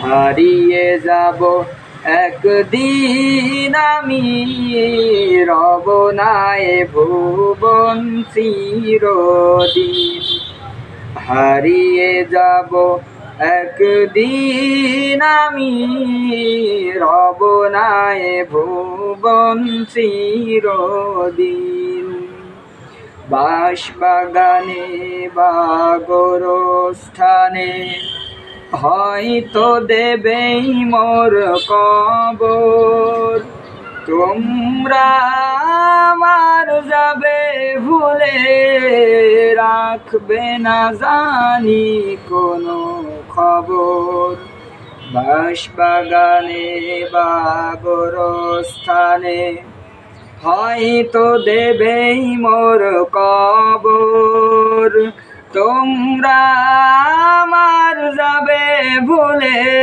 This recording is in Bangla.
হারিয়ে যাব একদিন আমি, রব না এ ভুবন চিরদিন। হারিয়ে যাব একদিন আমি, রব না এ ভুবন চিরদিন। বাঁশবাগানে বা গোরস্থানে হয়তো দেবেই মোর কবর। তোমরা আমার যাবে ভুলে, রাখবে না জানি কোনো খবর। বাঁশবাগানে বা গোরস্থানে হয়তো দেবেই মোর কবর। তোমরা আমার যাবে ভুলে।